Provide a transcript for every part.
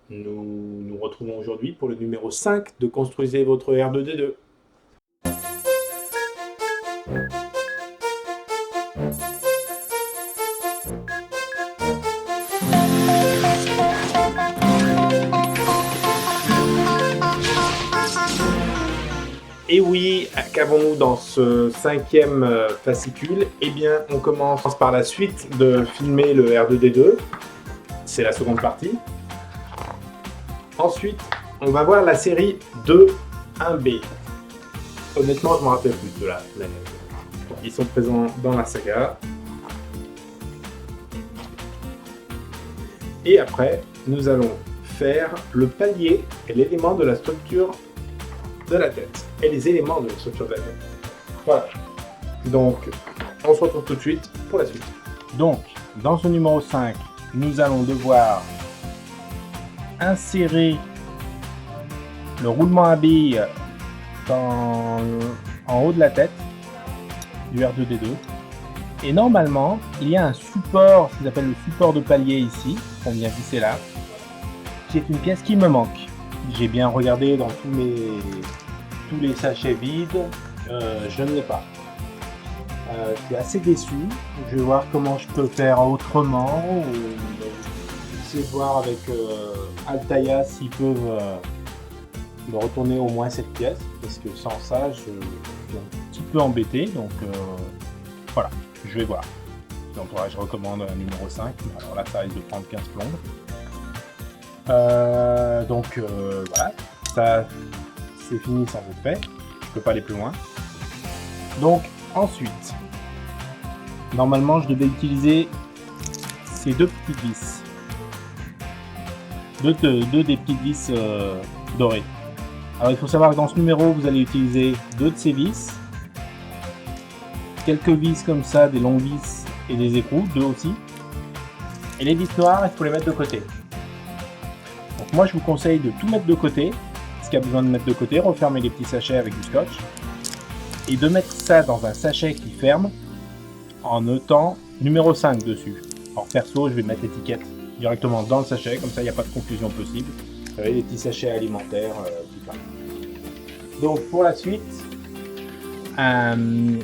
Nous nous retrouvons aujourd'hui pour le numéro 5 de Construisez votre R2D2. Et oui, qu'avons-nous dans ce 5e fascicule? Eh bien, on commence par la suite de filmer le R2D2. C'est la seconde partie. Ensuite, on va voir la série 2-1B. Honnêtement, je ne me rappelle plus de la planète. Ils sont présents dans la saga. Et après, nous allons faire le palier et l'élément de la structure de la tête. Et les éléments de la structure de la tête. Voilà. Donc, on se retrouve tout de suite pour la suite. Donc, dans ce numéro 5, nous allons devoir insérer le roulement à billes en haut de la tête du R2D2. Et normalement, il y a un support, ce qu'ils appellent le support de palier ici, qu'on vient visser là, qui est une pièce qui me manque. J'ai bien regardé dans tous les sachets vides, je ne l'ai pas. Je suis assez déçu. Je vais voir comment je peux faire autrement. Essayer de voir avec Altaïa s'ils peuvent me retourner au moins cette pièce, parce que sans ça, je suis un petit peu embêté. Donc voilà, je vais voir. Donc voilà, je recommande un numéro 5. Alors là, ça risque de prendre 15 plombes. Voilà, ça c'est fini, ça c'est fait. Je peux pas aller plus loin. Donc ensuite, normalement, je devais utiliser ces deux petites vis. Deux des petites vis dorées. Alors il faut savoir que dans ce numéro, vous allez utiliser deux de ces vis, quelques vis comme ça, des longues vis et des écrous, deux aussi. Et les vis noires, il faut les mettre de côté. Donc moi, je vous conseille de tout mettre de côté, ce qu'il y a besoin de mettre de côté, refermer les petits sachets avec du scotch, et de mettre ça dans un sachet qui ferme, en notant numéro 5 dessus. Alors perso, je vais mettre l'étiquette directement dans le sachet, comme ça il n'y a pas de confusion possible. Vous savez, les petits sachets alimentaires, tout ça. Donc pour la suite, on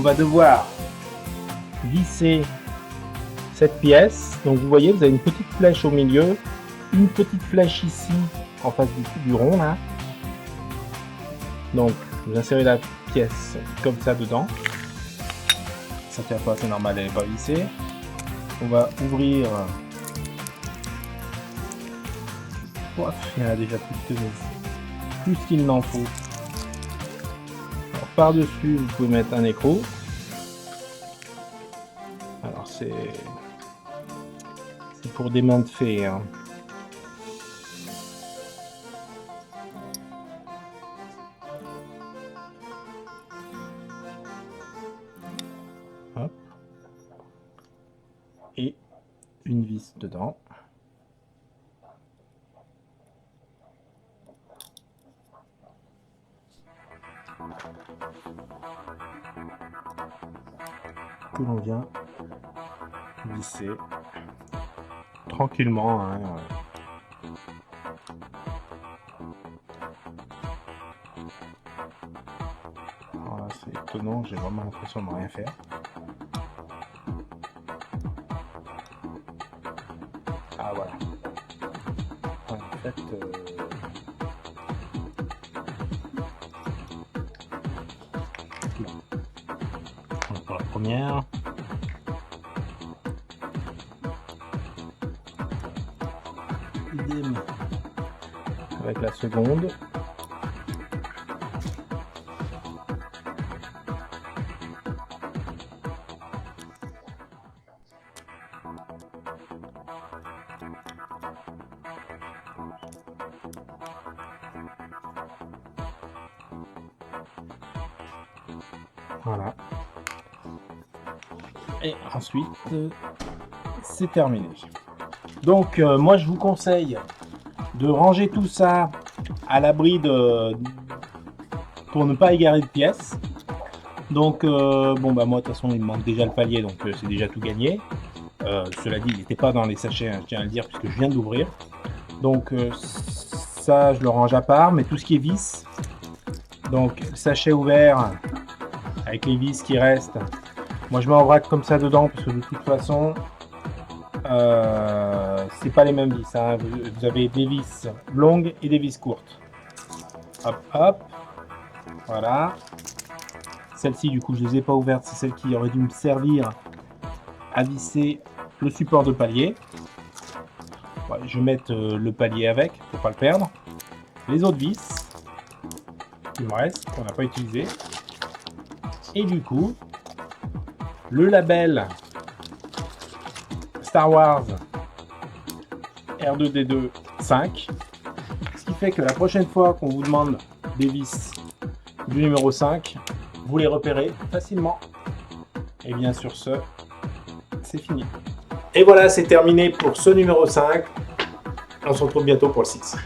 va devoir visser cette pièce. Donc vous voyez, vous avez une petite flèche au milieu, une petite flèche ici en face du rond là. Donc vous insérez la pièce comme ça dedans. Ça tient pas, c'est normal, elle n'est pas vissée. On va ouvrir. Il y en a déjà plus qu'il n'en faut. Alors par-dessus, vous pouvez mettre un écrou. Alors c'est pour des mains de fée. Hein. Hop. Et une vis dedans. Que l'on vient visser tranquillement. Hein, Voilà, c'est étonnant, j'ai vraiment l'impression de rien faire. Ah voilà. En fait, donc pour la première. Idem avec la seconde. Voilà. Et ensuite, c'est terminé. Donc, moi, je vous conseille de ranger tout ça à l'abri pour ne pas égarer de pièces. Donc, bon, bah moi, de toute façon, il me manque déjà le palier, donc c'est déjà tout gagné. Cela dit, il n'était pas dans les sachets, hein, je tiens à le dire, puisque je viens d'ouvrir. Donc ça, je le range à part, mais tout ce qui est vis, donc sachet ouvert, avec les vis qui restent, moi je mets en vrac comme ça dedans, parce que de toute façon, c'est pas les mêmes vis, hein. Vous avez des vis longues et des vis courtes. Hop, hop, voilà. Celles-ci, du coup, je les ai pas ouvertes, c'est celles qui auraient dû me servir à visser le support de palier. Ouais, je vais mettre le palier avec, pour pas le perdre. Les autres vis, il me reste, qu'on n'a pas utilisé. Et du coup, le label Star Wars R2D2 5. Ce qui fait que la prochaine fois qu'on vous demande des vis du numéro 5, vous les repérez facilement. Et bien sur ce, c'est fini. Et voilà, c'est terminé pour ce numéro 5. On se retrouve bientôt pour le 6.